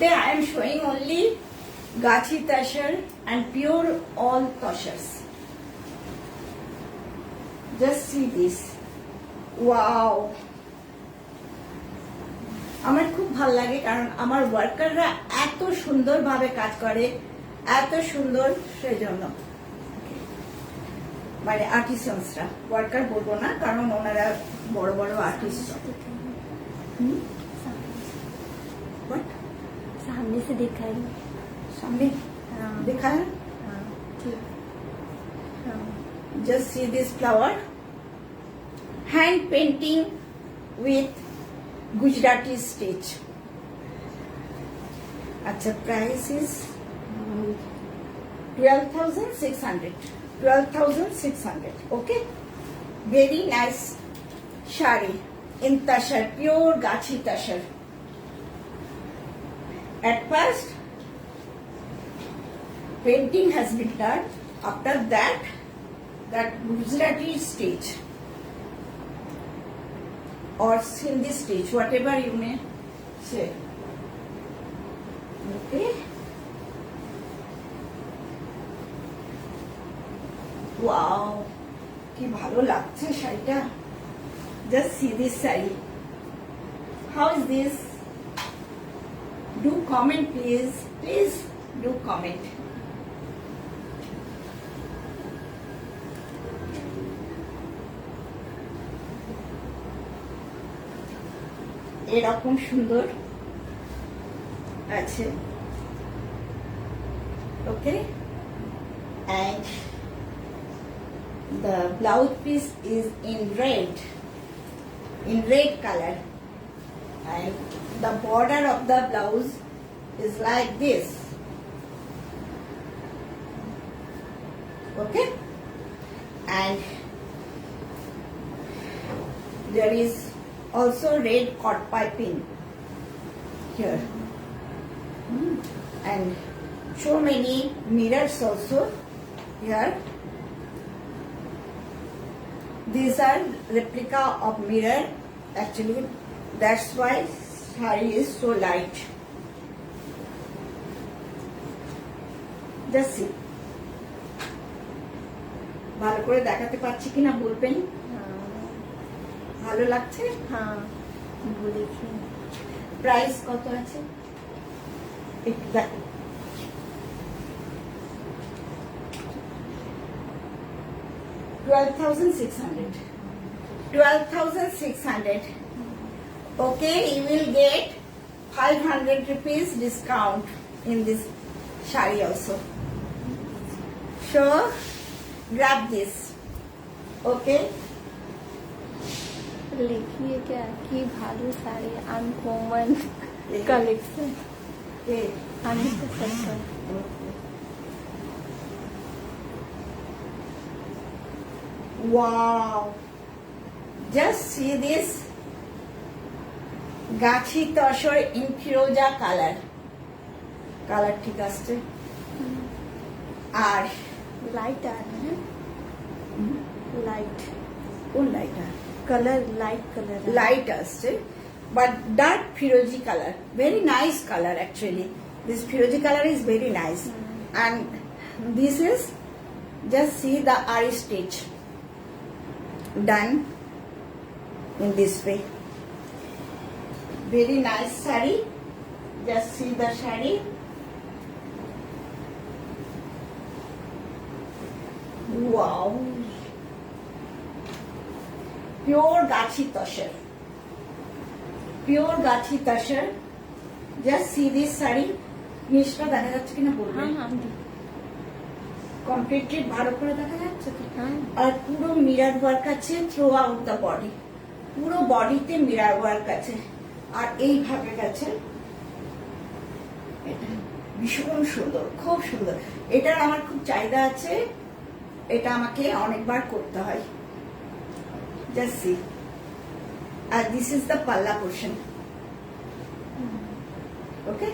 today I am showing only Gachi Tashar and pure all Tashars. Just see this. Wow! আমার খুব ভালো লাগে কারণ আমার ওয়ার্কাররা এত সুন্দরভাবে কাজ করে, এত সুন্দর, সেজন্য মানে আর্টিসানসরা, ওয়ার্কার বলবো না কারণ ওনারা বড় বড় আর্টিস্ট। सामने से दिखाई, सामने देखा है? ठीक। Just see this flower. Hand painting with Gujarati stitch. Acha, price is 12,600. 12,600. Okay. Very nice shari in tashar, pure Gachi tashar. At first, painting has been done. After that Gujarati stitch or Sindhi stitch, whatever you may say. Okay. Wow, কি ভালো লাগছে শাড়িটা। Just see this sari. How is this? Do comment, please. Please do comment. এরকম সুন্দর আছে। Okay, and the blouse piece is in red color, and the border of the blouse is like this. Okay, and there is also red cord piping here, and so many mirrors also here. These are replica of mirror actually, that's why saree is so light. Just see. ভালো করে দেখাতে পাচ্ছি কিনা বলবেন। ভালো লাগছে? হ্যাঁ, বলেছি। প্রাইস কত আছে একটু দেখো। 12,600. 12,600. Okay, you will get 500 rupees discount in this shari also. So, grab this. Okay. लिखिए क्या कि भालू sari uncommon collection Wow, just see this Gachi Tashar in Firoja color ঠিক আছে। আর लाइट आ रहा है, लाइट কোন lighter colour, light colour, light আসছে, but dark Firoji color, very nice color actually. This Firoji color is very nice, and this is, just see the eye stitch done in this way. Very nice saree. Just see the saree. Wow, pure Gachi Tashar, pure Gachi Tashar. Just see this saree. নিচটা দেখা যাচ্ছে কিনা বলবেন। हाँ, completely ভালো করে দেখা যাচ্ছে তো। हाँ। আর পুরো মিরর ওয়ার্ক আছে থ্রু আউট দ্য বডি, পুরো বডিতে মিরর ওয়ার্ক আছে, আর এইভাবে গেছে। এটা ভীষণ সুন্দর, খুব সুন্দর। এটার আমার খুব চাহিদা আছে, এটা আমাকে অনেকবার করতে হয়। Just see. আর দিস ইজ দ্য পাল্লা portion. Okay,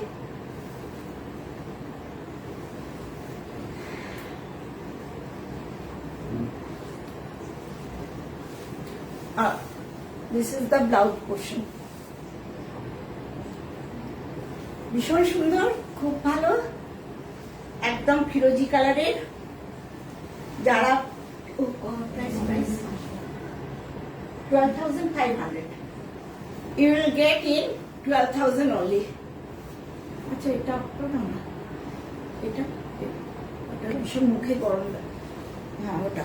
This is the blouse portion. ভীষণ সুন্দর, খুব ভালো, একদম ফিরোজি কালারের। যারা price 12,500, you will get in 12,000 only. আচ্ছা এটা ওটা না, এটা ওটা ভীষণ মুখে গরম লাগে। হ্যাঁ ওটা